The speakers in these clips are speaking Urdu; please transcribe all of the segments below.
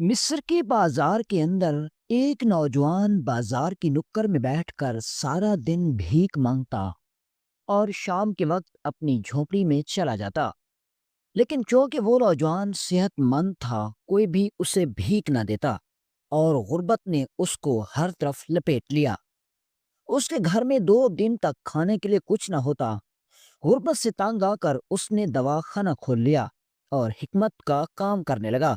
مصر کے بازار کے اندر ایک نوجوان بازار کی نکر میں بیٹھ کر سارا دن بھیک مانگتا اور شام کے وقت اپنی جھونپڑی میں چلا جاتا۔ لیکن چونکہ وہ نوجوان صحت مند تھا، کوئی بھی اسے بھیک نہ دیتا اور غربت نے اس کو ہر طرف لپیٹ لیا۔ اس کے گھر میں 2 دن تک کھانے کے لیے کچھ نہ ہوتا۔ غربت سے تنگ آ کر اس نے دوا خانہ کھول لیا اور حکمت کا کام کرنے لگا۔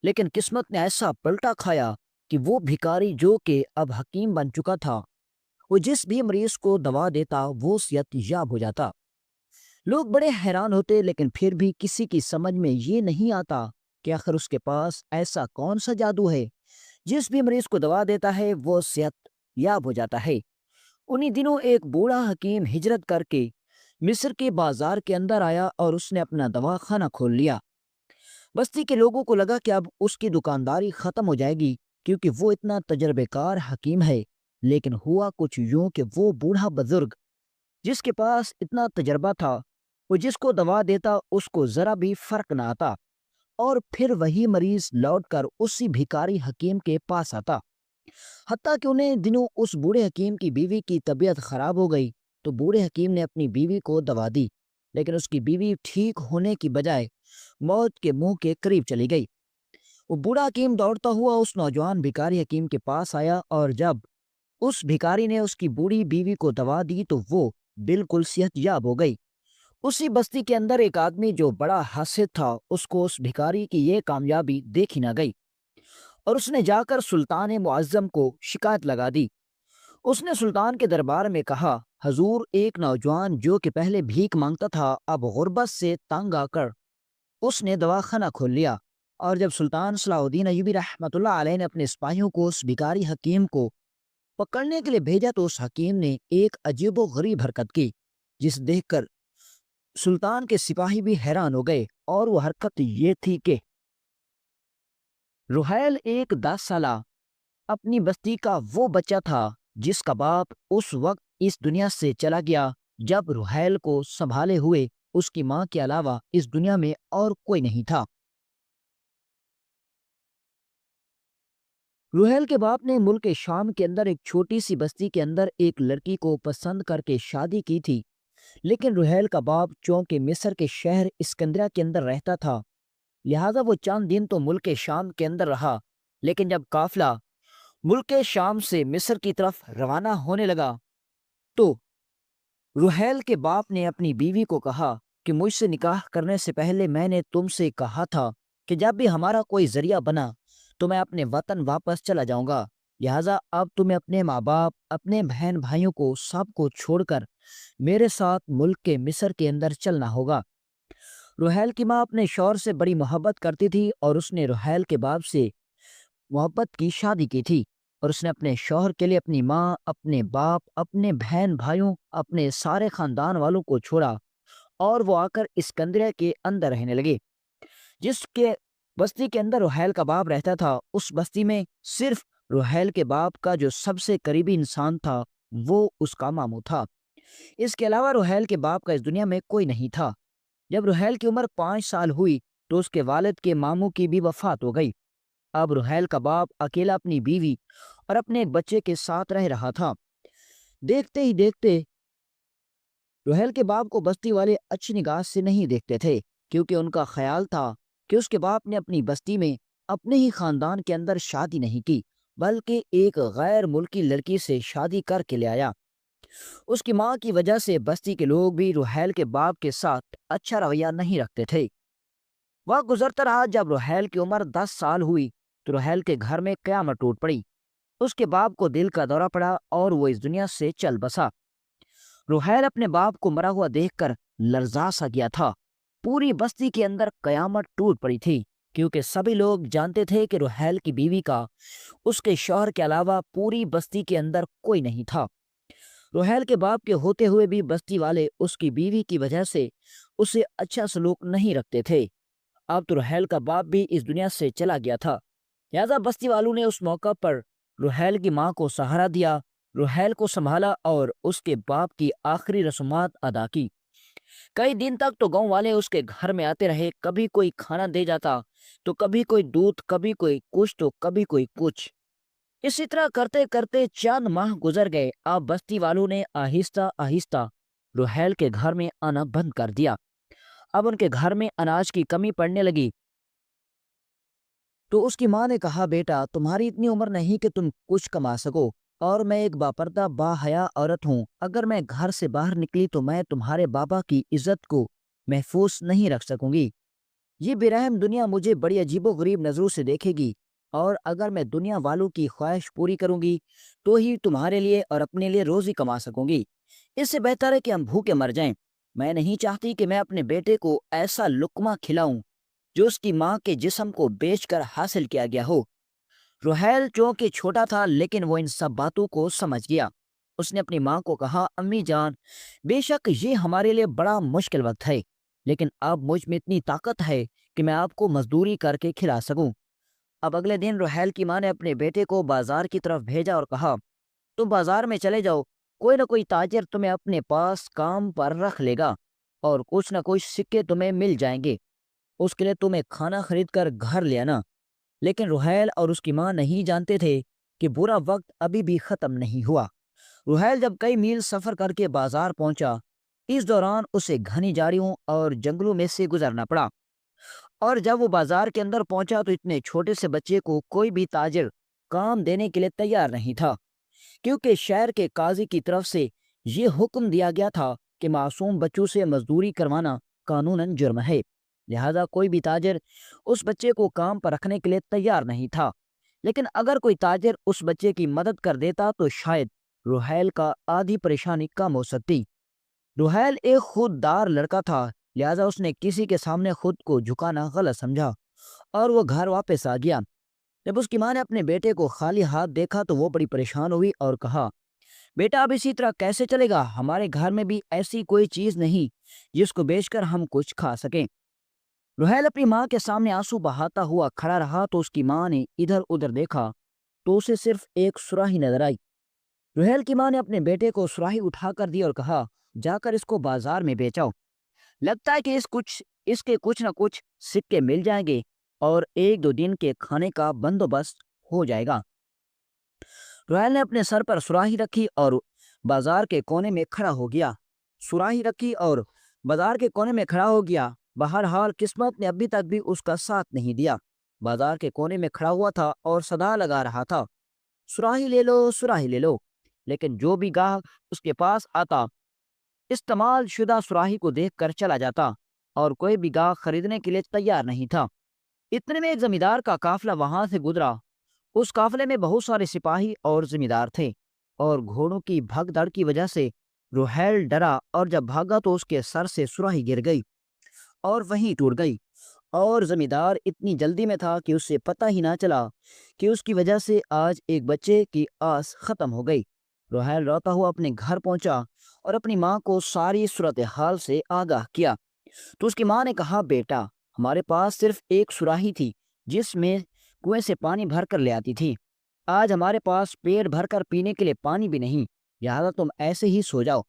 لیکن قسمت نے ایسا پلٹا کھایا کہ وہ بھکاری جو کہ اب حکیم بن چکا تھا، وہ جس بھی مریض کو دوا دیتا وہ صحت یاب ہو جاتا۔ لوگ بڑے حیران ہوتے، لیکن پھر بھی کسی کی سمجھ میں یہ نہیں آتا کہ آخر اس کے پاس ایسا کون سا جادو ہے جس بھی مریض کو دوا دیتا ہے وہ صحت یاب ہو جاتا ہے۔ انہی دنوں ایک بوڑھا حکیم ہجرت کر کے مصر کے بازار کے اندر آیا اور اس نے اپنا دوا خانہ کھول لیا۔ بستی کے لوگوں کو لگا کہ اب اس کی دکانداری ختم ہو جائے گی کیونکہ وہ اتنا تجربے کار حکیم ہے۔ لیکن ہوا کچھ یوں کہ وہ بوڑھا بزرگ جس کے پاس اتنا تجربہ تھا، وہ جس کو دوا دیتا اس کو ذرا بھی فرق نہ آتا، اور پھر وہی مریض لوٹ کر اسی بھکاری حکیم کے پاس آتا۔ حتیٰ کہ انہیں دنوں اس بوڑھے حکیم کی بیوی کی طبیعت خراب ہو گئی تو بوڑھے حکیم نے اپنی بیوی کو دوا دی، لیکن اس کی بیوی ٹھیک ہونے کی بجائے موت کے منہ کے قریب چلی گئی۔ وہ بوڑھا حکیم دوڑتا ہوا اس نوجوان بھکاری حکیم کے پاس آیا، اور جب اس بھکاری نے اس کی بوڑھی بیوی کو دوا دی تو وہ بالکل صحت یاب ہو گئی۔ اسی بستی کے اندر ایک آدمی جو بڑا حاسد تھا، اس کو اس بھکاری کی یہ کامیابی دیکھی نہ گئی اور اس نے جا کر سلطان معظم کو شکایت لگا دی۔ اس نے سلطان کے دربار میں کہا، حضور، ایک نوجوان جو کہ پہلے بھیک مانگتا تھا اب غربت سے تنگ آ کر اس نے دوا خانہ کھول لیا۔ اور جب سلطان صلاح الدین ایوبی رحمۃ اللہ علیہ نے اپنے سپاہیوں کو اس بھکاری حکیم کو پکڑنے کے لیے بھیجا تو اس حکیم نے ایک عجیب و غریب حرکت کی جس دیکھ کر سلطان کے سپاہی بھی حیران ہو گئے، اور وہ حرکت یہ تھی کہ رحیل ایک 10 سالہ اپنی بستی کا وہ بچہ تھا جس کا باپ اس وقت اس دنیا سے چلا گیا جب رحیل کو سنبھالے ہوئے اس کی ماں کے علاوہ اس دنیا میں اور کوئی نہیں تھا۔ رحیل کے باپ نے ملک شام کے اندر ایک چھوٹی سی بستی کے اندر ایک لڑکی کو پسند کر کے شادی کی تھی، لیکن رحیل کا باپ چونکہ مصر کے شہر اسکندریہ کے اندر رہتا تھا، لہذا وہ چند دن تو ملک شام کے اندر رہا۔ لیکن جب قافلہ ملک شام سے مصر کی طرف روانہ ہونے لگا تو رحیل کے باپ نے اپنی بیوی کو کہا کہ مجھ سے نکاح کرنے سے پہلے میں نے تم سے کہا تھا کہ جب بھی ہمارا کوئی ذریعہ بنا تو میں اپنے وطن واپس چلا جاؤں گا، لہٰذا اب تمہیں اپنے ماں باپ، اپنے بہن بھائیوں کو سب کو چھوڑ کر میرے ساتھ ملک کے مصر کے اندر چلنا ہوگا۔ رحیل کی ماں اپنے شوہر سے بڑی محبت کرتی تھی اور اس نے رحیل کے باپ سے محبت کی شادی کی تھی، اور اس نے اپنے شوہر کے لیے اپنی ماں، اپنے باپ، اپنے بہن بھائیوں، اپنے سارے خاندان والوں کو چھوڑا، اور وہ آ کر اسکندریہ کے اندر رہنے لگے۔ جس کے بستی کے اندر رحیل کا باپ رہتا تھا، اس بستی میں صرف رحیل کے باپ کا جو سب سے قریبی انسان تھا وہ اس کا ماموں تھا۔ اس کے علاوہ رحیل کے باپ کا اس دنیا میں کوئی نہیں تھا۔ جب رحیل کی عمر 5 سال ہوئی تو اس کے والد کے ماموں کی بھی وفات ہو گئی۔ اب رحیل کا باپ اکیلا اپنی بیوی اور اپنے ایک بچے کے ساتھ رہ رہا تھا۔ دیکھتے ہی دیکھتے رحیل کے باپ کو بستی والے اچھی نگاہ سے نہیں دیکھتے تھے، کیونکہ ان کا خیال تھا کہ اس کے باپ نے اپنی بستی میں اپنے ہی خاندان کے اندر شادی نہیں کی، بلکہ ایک غیر ملکی لڑکی سے شادی کر کے لے آیا۔ اس کی ماں کی وجہ سے بستی کے لوگ بھی رحیل کے باپ کے ساتھ اچھا رویہ نہیں رکھتے تھے۔ وقت گزرتا رہا، جب رحیل کی عمر 10 سال ہوئی تو رحیل کے گھر میں قیامت ٹوٹ پڑی۔ اس کے باپ کو دل کا دورہ پڑا اور وہ اس دنیا سے چل بسا۔ رحیل اپنے باپ کو مرا ہوا دیکھ کر لرزا سا گیا تھا۔ پوری بستی کے اندر قیامت ٹوٹ پڑی تھی، کیونکہ سبھی لوگ جانتے تھے کہ رحیل کی بیوی کا اس کے شوہر کے علاوہ پوری بستی کے اندر کوئی نہیں تھا۔ رحیل کے باپ کے ہوتے ہوئے بھی بستی والے اس کی بیوی کی وجہ سے اسے اچھا سلوک نہیں رکھتے تھے۔ اب تو رحیل کا باپ بھی اس دنیا سے چلا گیا تھا، لہذا بستی والوں نے اس موقع پر رحیل کی ماں کو سہارا دیا، رحیل کو سنبھالا اور اس کے باپ کی آخری رسومات ادا کی۔ کئی دن تک تو گاؤں والے اس کے گھر میں آتے رہے، کبھی کوئی کھانا دے جاتا تو کبھی کوئی دودھ، کبھی کوئی کچھ تو کبھی کوئی کچھ۔ اسی طرح کرتے کرتے چند ماہ گزر گئے۔ اب بستی والوں نے آہستہ آہستہ روہیل کے گھر میں آنا بند کر دیا۔ اب ان کے گھر میں اناج کی کمی پڑنے لگی تو اس کی ماں نے کہا، بیٹا تمہاری اتنی عمر نہیں کہ تم کچھ کما سکو، اور میں ایک باپردہ با حیا عورت ہوں، اگر میں گھر سے باہر نکلی تو میں تمہارے بابا کی عزت کو محفوظ نہیں رکھ سکوں گی۔ یہ بے رحم دنیا مجھے بڑی عجیب و غریب نظروں سے دیکھے گی، اور اگر میں دنیا والوں کی خواہش پوری کروں گی تو ہی تمہارے لیے اور اپنے لیے روزی کما سکوں گی۔ اس سے بہتر ہے کہ ہم بھوکے مر جائیں۔ میں نہیں چاہتی کہ میں اپنے بیٹے کو ایسا لقمہ کھلاؤں جو اس کی ماں کے جسم کو بیچ کر حاصل کیا گیا ہو۔ روہیل چونکہ چھوٹا تھا لیکن وہ ان سب باتوں کو سمجھ گیا۔ اس نے اپنی ماں کو کہا، امی جان، بے شک یہ ہمارے لیے بڑا مشکل وقت ہے، لیکن اب مجھ میں اتنی طاقت ہے کہ میں آپ کو مزدوری کر کے کھلا سکوں۔ اب اگلے دن روہیل کی ماں نے اپنے بیٹے کو بازار کی طرف بھیجا اور کہا، تم بازار میں چلے جاؤ، کوئی نہ کوئی تاجر تمہیں اپنے پاس کام پر رکھ لے گا اور کچھ نہ کچھ سکے تمہیں مل جائیں گے، اس کے لیے تمہیں کھانا خرید کر گھر لے آنا۔ لیکن روہیل اور اس کی ماں نہیں جانتے تھے کہ برا وقت ابھی بھی ختم نہیں ہوا۔ روہیل جب کئی میل سفر کر کے بازار پہنچا، اس دوران اسے گھنی جھاڑیوں اور جنگلوں میں سے گزرنا پڑا، اور جب وہ بازار کے اندر پہنچا تو اتنے چھوٹے سے بچے کو کوئی بھی تاجر کام دینے کے لیے تیار نہیں تھا، کیونکہ شہر کے قاضی کی طرف سے یہ حکم دیا گیا تھا کہ معصوم بچوں سے مزدوری کروانا قانوناً جرم ہے، لہذا کوئی بھی تاجر اس بچے کو کام پر رکھنے کے لیے تیار نہیں تھا۔ لیکن اگر کوئی تاجر اس بچے کی مدد کر دیتا تو شاید روہیل کا آدھی پریشانی کم ہو سکتی۔ روہیل ایک خوددار لڑکا تھا، لہذا اس نے کسی کے سامنے خود کو جھکانا غلط سمجھا اور وہ گھر واپس آ گیا۔ جب اس کی ماں نے اپنے بیٹے کو خالی ہاتھ دیکھا تو وہ بڑی پریشان ہوئی اور کہا، بیٹا اب اسی طرح کیسے چلے گا؟ ہمارے گھر میں بھی ایسی کوئی چیز نہیں جس کو بیچ کر ہم کچھ کھا سکیں۔ روہیل اپنی ماں کے سامنے آنسو بہاتا ہوا کھڑا رہا تو اس کی ماں نے ادھر ادھر دیکھا تو اسے صرف ایک سراہی نظر آئی۔ روہیل کی ماں نے اپنے بیٹے کو سراہی اٹھا کر دی اور کہا، جا کر اس کو بازار میں بیچاؤ، لگتا ہے کہ اس کے کچھ نہ کچھ سکے مل جائیں گے اور ایک دو دن کے کھانے کا بندوبست ہو جائے گا۔ روہیل نے اپنے سر پر سراہی رکھی اور بازار کے کونے میں کھڑا ہو گیا۔ بہرحال قسمت نے ابھی تک بھی اس کا ساتھ نہیں دیا۔ بازار کے کونے میں کھڑا ہوا تھا اور صدا لگا رہا تھا، سراہی لے لو، سراہی لے لو، لیکن جو بھی گاہک اس کے پاس آتا استعمال شدہ سراہی کو دیکھ کر چلا جاتا، اور کوئی بھی گاہک خریدنے کے لیے تیار نہیں تھا۔ اتنے میں ایک زمیندار کا قافلہ وہاں سے گزرا۔ اس قافلے میں بہت سارے سپاہی اور زمیندار تھے، اور گھوڑوں کی بھگ دڑ کی وجہ سے روہیل ڈرا، اور جب بھاگا تو اس کے سر سے سراہی گر گئی اور وہیں ٹوٹ گئی، اور زمیندار اتنی جلدی میں تھا کہ اسے پتہ ہی نہ چلا کہ اس کی وجہ سے آج ایک بچے کی آس ختم ہو گئی۔ روہیل روتا ہوا اپنے گھر پہنچا اور اپنی ماں کو ساری صورتحال سے آگاہ کیا تو اس کی ماں نے کہا، بیٹا ہمارے پاس صرف ایک سراہی تھی جس میں کنویں سے پانی بھر کر لے آتی تھی، آج ہمارے پاس پیٹ بھر کر پینے کے لیے پانی بھی نہیں، لہٰذا تم ایسے ہی سو جاؤ۔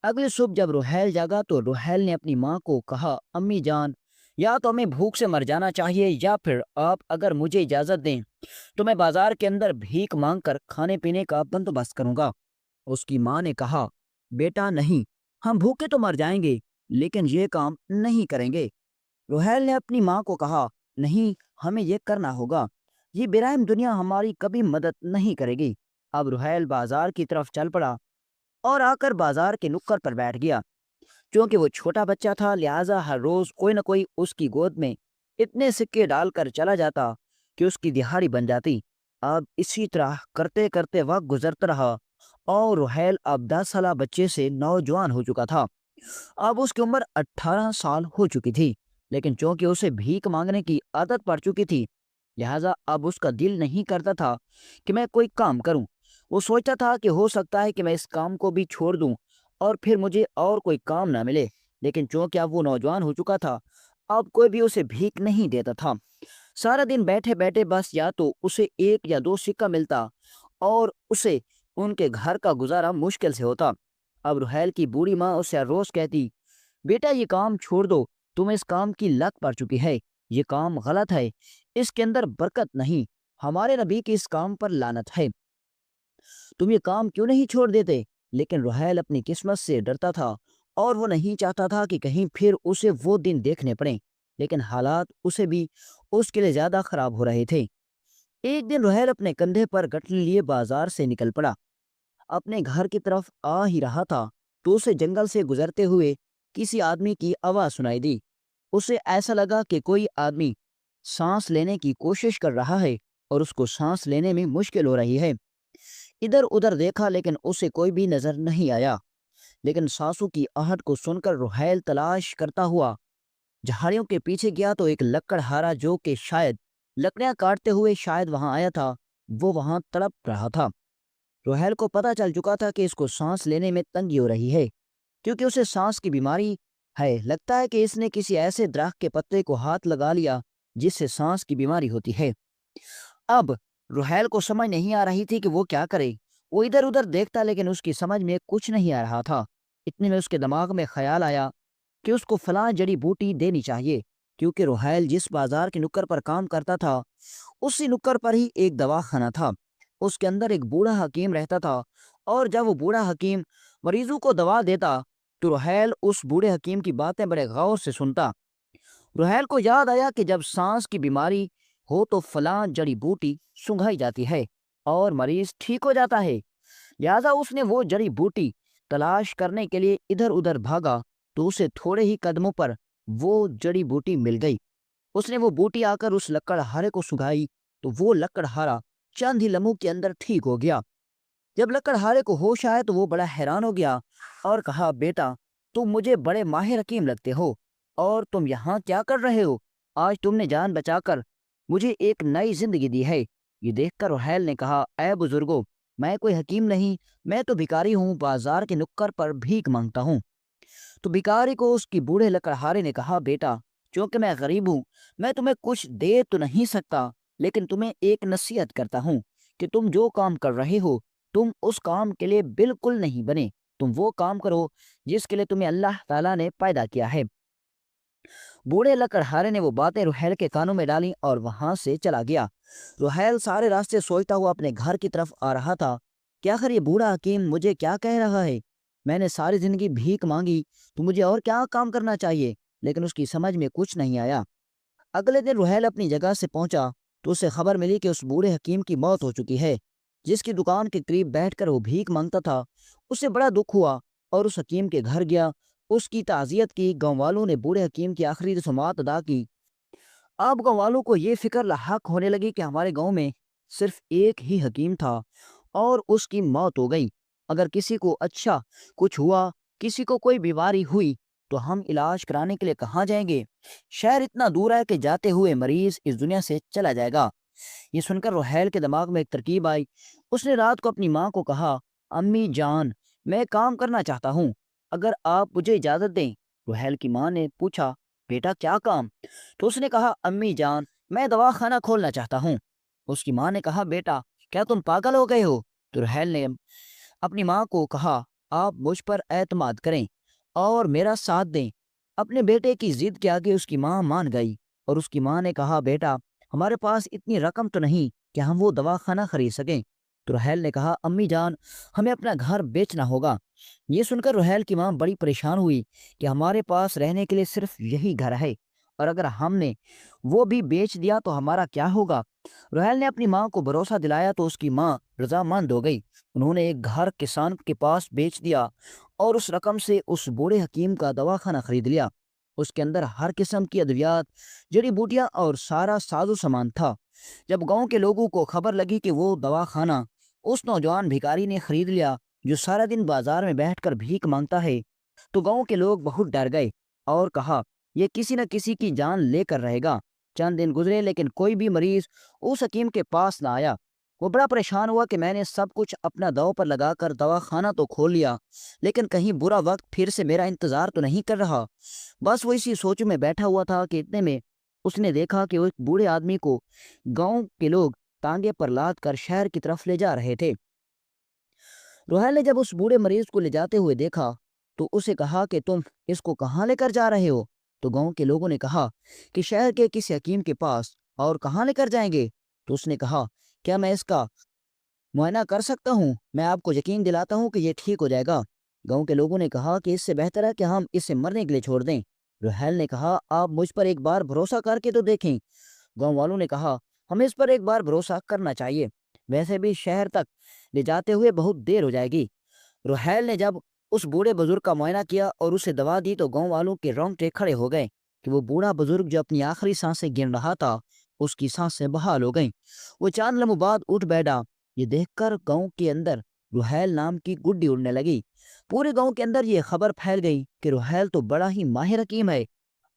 اگلی صبح جب روہیل جاگا تو روہیل نے اپنی ماں کو کہا، امی جان، یا تو ہمیں بھوک سے مر جانا چاہیے یا پھر آپ اگر مجھے اجازت دیں تو میں بازار کے اندر بھیک مانگ کر کھانے پینے کا بندوبست کروں گا۔ اس کی ماں نے کہا، بیٹا نہیں، ہم بھوکے تو مر جائیں گے لیکن یہ کام نہیں کریں گے۔ روہیل نے اپنی ماں کو کہا، نہیں، ہمیں یہ کرنا ہوگا، یہ بے رحم دنیا ہماری کبھی مدد نہیں کرے گی۔ اب روہیل بازار کی طرف چل پڑا اور آ کر بازار کے نکڑ پر بیٹھ گیا۔ چونکہ وہ چھوٹا بچہ تھا لہٰذا ہر روز کوئی نہ کوئی اس کی گود میں اتنے سکے ڈال کر چلا جاتا کہ اس کی دہاڑی بن جاتی۔ اب اسی طرح کرتے کرتے وقت گزرتا رہا اور روہیل اب 10 سالہ بچے سے نوجوان ہو چکا تھا۔ اب اس کی عمر 18 سال ہو چکی تھی، لیکن چونکہ اسے بھیک مانگنے کی عادت پڑ چکی تھی لہٰذا اب اس کا دل نہیں کرتا تھا کہ میں کوئی کام کروں۔ وہ سوچتا تھا کہ ہو سکتا ہے کہ میں اس کام کو بھی چھوڑ دوں اور پھر مجھے اور کوئی کام نہ ملے، لیکن چونکہ اب وہ نوجوان ہو چکا تھا اب کوئی بھی اسے بھیک نہیں دیتا تھا۔ سارا دن بیٹھے بیٹھے بس یا تو اسے ایک یا دو سکہ ملتا اور اسے ان کے گھر کا گزارا مشکل سے ہوتا۔ اب روہیل کی بوڑھی ماں اسے ہر روز کہتی، بیٹا یہ کام چھوڑ دو، تمہیں اس کام کی لت پڑ چکی ہے، یہ کام غلط ہے، اس کے اندر برکت نہیں، ہمارے نبی کی اس کام پر لعنت ہے، تم یہ کام کیوں نہیں چھوڑ دیتے؟ لیکن رحیل اپنی قسمت سے ڈرتا تھا اور وہ نہیں چاہتا تھا کہ کہیں پھر اسے وہ دن دیکھنے پڑیں، لیکن حالات اسے بھی اس کے لیے زیادہ خراب ہو رہے تھے۔ ایک دن رحیل اپنے کندھے پر گٹھلی لیے بازار سے نکل پڑا، اپنے گھر کی طرف آ ہی رہا تھا تو اسے جنگل سے گزرتے ہوئے کسی آدمی کی آواز سنائی دی۔ اسے ایسا لگا کہ کوئی آدمی سانس لینے کی کوشش کر رہا ہے اور اس کو سانس لینے میں مشکل ہو رہی ہے۔ ادھر ادھر دیکھا لیکن اسے کوئی بھی نظر نہیں آیا، لیکن سانسوں کی آہٹ کو سن کر رحیل تلاش کرتا ہوا جھاڑیوں کے پیچھے گیا تو ایک لکڑہارا جو کہ شاید لکڑیاں کاٹتے ہوئے شاید وہاں آیا تھا، وہ وہاں تڑپ رہا تھا۔ رحیل کو پتہ چل چکا تھا کہ اس کو سانس لینے میں تنگی ہو رہی ہے کیونکہ اسے سانس کی بیماری ہے۔ لگتا ہے کہ اس نے کسی ایسے درخت کے پتے کو ہاتھ لگا لیا جس سے سانس کی بیماری ہوتی ہے۔ اب رحیل کو سمجھ نہیں آ رہی تھی کہ وہ کیا کرے۔ وہ ادھر ادھر دیکھتا لیکن اس کی سمجھ میں کچھ نہیں آ رہا تھا۔ اتنے میں اس کے دماغ میں خیال آیا کہ اس کو فلاں جڑی بوٹی دینی چاہیے، کیونکہ رحیل جس بازار کی نکڑ پر کام کرتا تھا اسی نکڑ پر ہی ایک دواخانہ تھا۔ اس کے اندر ایک بوڑھا حکیم رہتا تھا اور جب وہ بوڑھا حکیم مریضوں کو دوا دیتا تو رحیل اس بوڑھے حکیم کی باتیں بڑے غور سے سنتا۔ رحیل کو یاد آیا کہ جب سانس کی بیماری ہو تو فلاں جڑی بوٹی سنگھائی جاتی ہے اور مریض ٹھیک ہو جاتا ہے، لہذا اس نے وہ جڑی بوٹی تلاش کرنے کے لیے ادھر ادھر بھاگا تو اسے تھوڑے ہی قدموں پر وہ جڑی بوٹی مل گئی۔ اس نے وہ بوٹی آ کر اس لکڑہارے کو سنگھائی تو وہ لکڑہارا چند ہی لمحوں کے اندر ٹھیک ہو گیا۔ جب لکڑہارے کو ہوش آیا تو وہ بڑا حیران ہو گیا اور کہا، بیٹا تم مجھے بڑے ماہر حکیم لگتے ہو اور تم یہاں کیا کر رہے ہو؟ آج تم نے جان بچا کر مجھے ایک نئی زندگی دی ہے۔ یہ دیکھ کر رحیل نے کہا، اے بزرگو، میں کوئی حکیم نہیں، میں تو بھکاری ہوں، بازار کے نکڑ پر بھیک مانگتا ہوں۔ تو بھکاری کو اس کی بوڑھے لکڑہارے نے کہا، بیٹا چونکہ میں غریب ہوں میں تمہیں کچھ دے تو نہیں سکتا، لیکن تمہیں ایک نصیحت کرتا ہوں کہ تم جو کام کر رہے ہو تم اس کام کے لیے بالکل نہیں بنے، تم وہ کام کرو جس کے لیے تمہیں اللہ تعالیٰ نے پیدا کیا ہے۔ بوڑھے لکڑہارے نے وہ باتیں رحیل کے کانوں میں ڈالیں اور وہاں سے چلا گیا۔ رحیل سارے راستے سوچتا ہوا اپنے گھر کی طرف آ رہا تھا کہ آخر یہ بوڑھا حکیم مجھے کیا کہہ رہا ہے؟ میں نے ساری زندگی بھیک مانگی تو مجھے اور کیا کام کرنا چاہیے؟ لیکن اس کی سمجھ میں کچھ نہیں آیا۔ اگلے دن رحیل اپنی جگہ سے پہنچا تو اسے خبر ملی کہ اس بوڑھے حکیم کی موت ہو چکی ہے جس کی دکان کے قریب بیٹھ کر وہ بھیک مانگتا تھا۔ اسے بڑا دکھ ہوا اور اس حکیم کے گھر گیا، اس کی تعزیت کی۔ گاؤں والوں نے بوڑھے حکیم کی آخری رسومات ادا کی۔ اب گاؤں والوں کو یہ فکر لاحق ہونے لگی کہ ہمارے گاؤں میں صرف ایک ہی حکیم تھا اور اس کی موت ہو گئی۔ اگر کسی کو اچھا کچھ ہوا، کسی کو کوئی بیماری ہوئی تو ہم علاج کرانے کے لیے کہاں جائیں گے؟ شہر اتنا دور ہے کہ جاتے ہوئے مریض اس دنیا سے چلا جائے گا۔ یہ سن کر رحیل کے دماغ میں ایک ترکیب آئی۔ اس نے رات کو اپنی ماں کو کہا، امی جان میں کام کرنا چاہتا ہوں، اگر آپ مجھے اجازت دیں۔ رحیل کی ماں نے پوچھا، بیٹا کیا کام؟ تو اس نے کہا، امی جان میں دواخانہ کھولنا چاہتا ہوں۔ اس کی ماں نے کہا، بیٹا کیا تم پاگل ہو گئے ہو؟ تو رحیل نے اپنی ماں کو کہا، آپ مجھ پر اعتماد کریں اور میرا ساتھ دیں۔ اپنے بیٹے کی ضد کے آگے اس کی ماں مان گئی اور اس کی ماں نے کہا، بیٹا ہمارے پاس اتنی رقم تو نہیں کہ ہم وہ دواخانہ خرید سکیں۔ تو رحیل نے کہا، امی جان ہمیں اپنا گھر بیچنا ہوگا۔ یہ سن کر رحیل کی ماں بڑی پریشان ہوئی کہ ہمارے پاس رہنے کے لیے صرف یہی گھر ہے اور اگر ہم نے وہ بھی بیچ دیا تو ہمارا کیا ہوگا؟ رحیل نے اپنی ماں کو بھروسہ دلایا تو اس کی ماں رضامند ہو گئی۔ انہوں نے ایک گھر کسان کے پاس بیچ دیا اور اس رقم سے اس بوڑھے حکیم کا دواخانہ خرید لیا۔ اس کے اندر ہر قسم کی ادویات، جڑی بوٹیاں اور سارا ساز و سامان تھا۔ جب گاؤں کے لوگوں کو خبر لگی کہ وہ دواخانہ اس نوجوان بھکاری نے خرید لیا جو سارا دن بازار میں بیٹھ کر بھیک مانگتا ہے، تو گاؤں کے لوگ بہت ڈر گئے اور کہا، یہ کسی نہ کسی کی جان لے کر رہے گا۔ چند دن گزرے لیکن کوئی بھی مریض اس حکیم کے پاس نہ آیا۔ وہ بڑا پریشان ہوا کہ میں نے سب کچھ اپنا داؤ پر لگا کر دواخانہ تو کھول لیا لیکن کہیں برا وقت پھر سے میرا انتظار تو نہیں کر رہا۔ بس وہ اسی سوچ میں بیٹھا ہوا تھا کہ اتنے میں اس نے دیکھا کہ وہ ایک بوڑھے آدمی کو گاؤں کے لوگ ٹانگے پر لاد کر شہر کی طرف لے جا رہے تھے۔ رحیل نے جب اس بوڑھے مریض کو لے جاتے ہوئے دیکھا تو اسے کہا کہ تم اس کو کہاں لے کر جا رہے ہو؟ تو گاؤں کے لوگوں نے کہا کہ شہر کے کسی حکیم کے پاس، اور کہاں لے کر جائیں گے؟ تو اس نے کہا کیا میں اس کا معائنہ کر سکتا ہوں؟ میں آپ کو یقین دلاتا ہوں کہ یہ ٹھیک ہو جائے گا۔ گاؤں کے لوگوں نے کہا کہ اس سے بہتر ہے کہ ہم اسے مرنے کے لیے چھوڑ دیں۔ رحیل نے کہا آپ مجھ پر ایک بار بھروسہ کر کے تو دیکھیں۔ گاؤں والوں نے کہا ہمیں اس پر ایک بار بھروسہ کرنا چاہیے، ویسے بھی شہر تک لے جاتے ہوئے بہت دیر ہو جائے گی۔ رحیل نے جب اس بوڑھے بزرگ کا معائنہ کیا اور اسے دوا دی تو گاؤں والوں کے رونگٹے کھڑے ہو گئے کہ وہ بوڑھا بزرگ جو اپنی آخری سانسیں گن رہا تھا، اس کی سانسیں بحال ہو گئیں۔ وہ چاند لمحوں بعد اٹھ بیٹھا۔ یہ دیکھ کر گاؤں کے اندر رحیل نام کی گڈی اڑنے لگی۔ پورے گاؤں کے اندر یہ خبر پھیل گئی کہ رحیل تو بڑا ہی ماہر حکیم ہے۔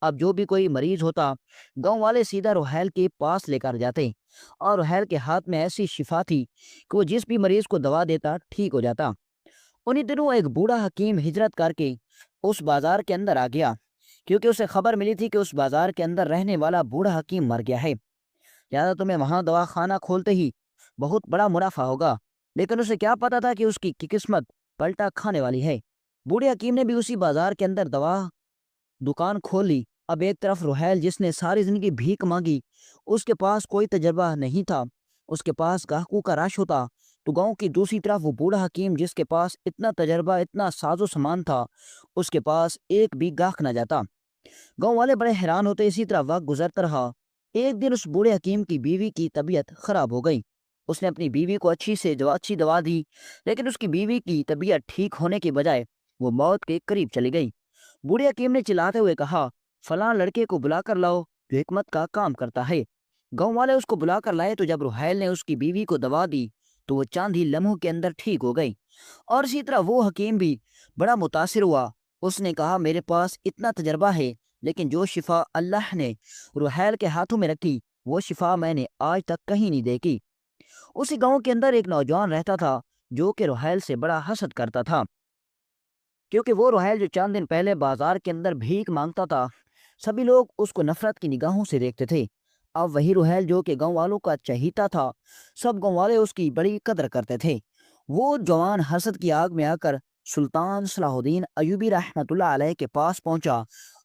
اب جو بھی کوئی مریض ہوتا، گاؤں والے سیدھا رحیل کے پاس لے کر جاتے، اور رحیل کے ہاتھ میں ایسی شفا تھی کہ وہ جس بھی مریض کو دوا دیتا ٹھیک ہو جاتا۔ انہی دنوں ایک بوڑھا حکیم ہجرت کر کے اس بازار کے اندر آ گیا، کیونکہ اسے خبر ملی تھی کہ اس بازار کے اندر رہنے والا بوڑھا حکیم مر گیا ہے، لہٰذا تمہیں وہاں دوا خانہ کھولتے ہی بہت بڑا منافع ہوگا۔ لیکن اسے کیا پتا تھا کہ اس کی قسمت پلٹا کھانے والی ہے۔ بوڑھے حکیم نے بھی اسی بازار کے اندر دوا دکان کھول لی۔ اب ایک طرف رحیل جس نے ساری زندگی بھیک مانگی، اس کے پاس کوئی تجربہ نہیں تھا، اس کے پاس گاہکوں کا رش ہوتا، تو گاؤں کی دوسری طرف وہ بوڑھا حکیم جس کے پاس اتنا تجربہ، اتنا ساز و سامان تھا، اس کے پاس ایک بھی گاہک نہ جاتا۔ گاؤں والے بڑے حیران ہوتے۔ اسی طرح وقت گزرتا رہا۔ ایک دن اس بوڑھے حکیم کی بیوی کی طبیعت خراب ہو گئی۔ اس نے اپنی بیوی کو اچھی دوا دی، لیکن اس کی بیوی کی طبیعت ٹھیک ہونے کے بجائے وہ موت کے قریب چلی گئی۔ بوڑھے حکیم نے چلاتے ہوئے کہا فلاں لڑکے کو بلا کر لاؤ جو حکمت کا کام کرتا ہے۔ گاؤں والے اس کو بلا کر لائے تو جب رحیل نے اس کی بیوی کو دوا دی تو وہ چاند ہی لمحوں کے اندر ٹھیک ہو گئی۔ اور اسی طرح وہ حکیم بھی بڑا متاثر ہوا۔ اس نے کہا میرے پاس اتنا تجربہ ہے، لیکن جو شفا اللہ نے رحیل کے ہاتھوں میں رکھی وہ شفا میں نے آج تک کہیں نہیں دیکھی۔ اسی گاؤں کے اندر ایک نوجوان رہتا تھا جو کہ رحیل سے بڑا حسد کرتا تھا، کیونکہ وہ رحیل جو چند دن پہلے بازار کے اندر بھیک مانگتا تھا، سبھی لوگ اس کو نفرت کی نگاہوں سے دیکھتے تھے۔ اب وہی رحیل جو کہ گاؤں والوں کا چہیتا تھا، سب گاؤں والے اس کی بڑی قدر کرتے تھے۔ وہ جوان حسد کی آگ میں آ کر سلطان صلاح الدین ایوبی رحمۃ اللہ علیہ کے پاس پہنچا،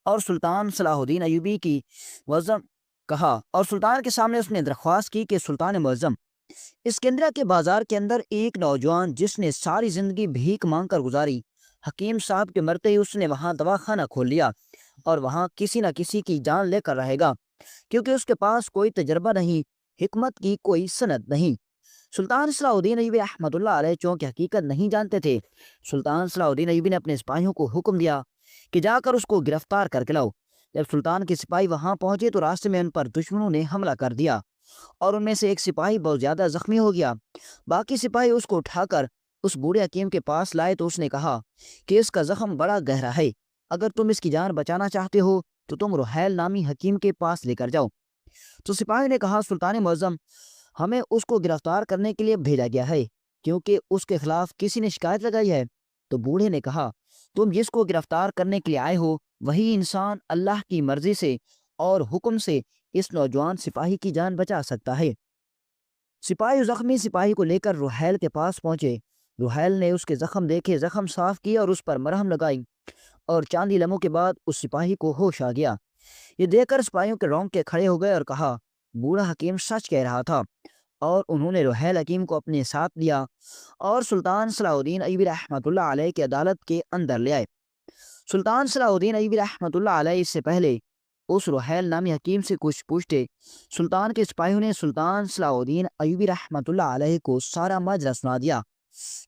اور سلطان صلاح الدین ایوبی کی وزم کہا، اور سلطان کے سامنے اس نے درخواست کی کہ سلطان معظم، اسکندریہ کے بازار کے اندر ایک نوجوان جس نے ساری زندگی بھیک مانگ کر گزاری، حکیم صاحب کے مرتے ہی اس نے وہاں دواخانہ کھول لیا، اور وہاں کسی نہ کسی کی جان لے کر رہے گا، کیونکہ اس کے پاس کوئی تجربہ نہیں، حکمت کی کوئی سند نہیں۔ سلطان صلاح الدین ایوبی رحمۃ اللہ علیہ چونکہ حقیقت نہیں جانتے تھے، سلطان صلاح الدین ایوبی نے اپنے سپاہیوں کو حکم دیا کہ جا کر اس کو گرفتار کر کے لاؤ۔ جب سلطان کے سپاہی وہاں پہنچے تو راستے میں ان پر دشمنوں نے حملہ کر دیا، اور ان میں سے ایک سپاہی بہت زیادہ زخمی ہو گیا۔ باقی سپاہی اس کو اٹھا کر اس بوڑھے حکیم کے پاس لائے تو اس نے کہا کہ اس کا زخم بڑا گہرا ہے، اگر تم اس کی جان بچانا چاہتے ہو تو تم رحیل نامی حکیم کے پاس لے کر جاؤ۔ تو سپاہی نے کہا سلطان معظم، ہمیں اس کو گرفتار کرنے کے لیے بھیجا گیا ہے، کیونکہ اس کے خلاف کسی نے شکایت لگائی ہے۔ تو بوڑھے نے کہا تم جس کو گرفتار کرنے کے لیے آئے ہو وہی انسان اللہ کی مرضی سے اور حکم سے اس نوجوان سپاہی کی جان بچا سکتا ہے۔ سپاہی زخمی سپاہی کو لے کر رحیل کے پاس پہنچے۔ رحیل نے اس کے زخم دیکھے، زخم صاف کیا اور اس پر مرہم لگائی، اور چاندی لمحوں کے بعد اس سپاہی کو ہوش آ گیا۔ یہ دیکھ کر سپاہیوں کے رونگٹے کھڑے ہو گئے اور کہا بوڑھا حکیم سچ کہہ رہا تھا، اور انہوں نے رحیل حکیم کو اپنے ساتھ لیا اور سلطان صلاح الدین ایوبی رحمۃ اللہ علیہ کی عدالت کے اندر لے آئے۔ سلطان صلاح الدین ایوبی رحمۃ اللہ علیہ اس سے پہلے اس رحیل نامی حکیم سے کچھ پوچھتے، سلطان کے سپاہیوں نے سلطان صلاح الدین ایوبی رحمۃ اللہ علیہ کو سارا ماجرا سنا دیا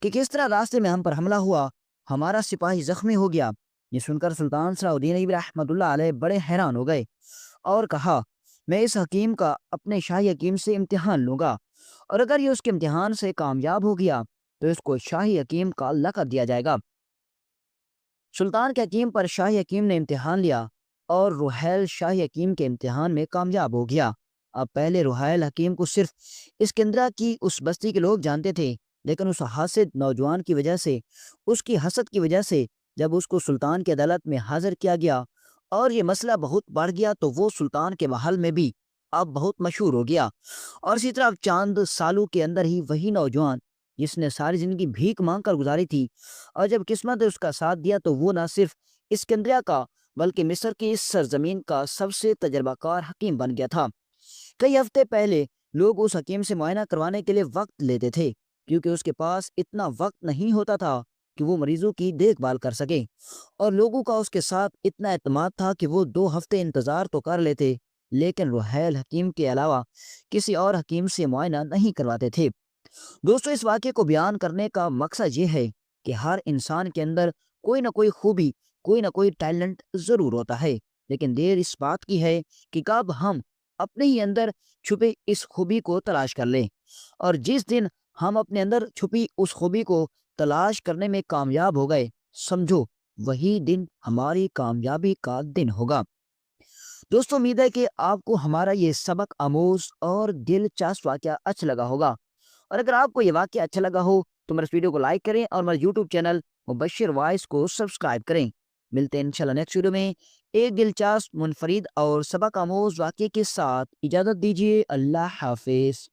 کہ کس طرح راستے میں ہم پر حملہ ہوا، ہمارا سپاہی زخمی ہو گیا۔ یہ سن کر سلطان صلاح الدین ایوبی رحمۃ اللہ علیہ بڑے حیران ہو گئے اور کہا میں اس حکیم کا اپنے شاہی حکیم سے امتحان لوں گا، اور اگر یہ اس کے امتحان سے کامیاب ہو گیا تو اس کو شاہی حکیم کا لقب دیا جائے گا۔ سلطان کے حکیم پر شاہی حکیم نے امتحان لیا اور رحیل شاہی حکیم کے امتحان میں کامیاب ہو گیا۔ اب پہلے رحیل حکیم کو صرف اسکندریہ کی اس بستی کے لوگ جانتے تھے، لیکن اس حاسد نوجوان کی وجہ سے، اس کی حسد کی وجہ سے جب اس کو سلطان کی عدالت میں حاضر کیا گیا اور یہ مسئلہ بہت بڑھ گیا تو وہ سلطان کے محل میں بھی اب بہت مشہور ہو گیا، اور اسی طرح چاند سالوں کے اندر ہی وہی نوجوان جس نے ساری زندگی بھیک مانگ کر گزاری تھی، اور جب قسمت نے اس کا ساتھ دیا تو وہ نہ صرف اسکندریہ کا بلکہ مصر کی اس سرزمین کا سب سے تجربہ کار حکیم بن گیا تھا۔ کئی ہفتے پہلے لوگ اس حکیم سے معائنہ کروانے کے لیے وقت لیتے تھے، کیونکہ اس کے پاس اتنا وقت نہیں ہوتا تھا کہ وہ مریضوں کی دیکھ بھال کر سکے، اور لوگوں کا اس کے ساتھ اتنا اعتماد تھا کہ وہ 2 ہفتے انتظار تو کر لیتے لیکن رحیل حکیم کے علاوہ کسی اور حکیم سے معائنہ نہیں کرواتے تھے۔ دوستو، اس واقعے کو بیان کرنے کا مقصد یہ ہے کہ ہر انسان کے اندر کوئی نہ کوئی خوبی، کوئی نہ کوئی ٹیلنٹ ضرور ہوتا ہے، لیکن دیر اس بات کی ہے کہ کب ہم اپنے ہی اندر چھپے اس خوبی کو تلاش کر لیں، اور جس دن ہم اپنے اندر چھپی اس خوبی کو تلاش کرنے میں کامیاب ہو گئے، سمجھو وہی دن ہماری کامیابی کا دن ہوگا۔ دوستو، امید ہے کہ آپ کو ہمارا یہ سبق آموز اور دلچسپ واقعہ اچھا لگا ہوگا، اور اگر آپ کو یہ واقعہ اچھا لگا ہو تو میرے اس ویڈیو کو لائک کریں اور میرے یوٹیوب چینل مبشر وائس کو سبسکرائب کریں۔ ملتے ہیں انشاءاللہ نیکسٹ ویڈیو میں ایک دلچسپ، منفرد اور سبق آموز واقعے کے ساتھ۔ اجازت دیجیے، اللہ حافظ۔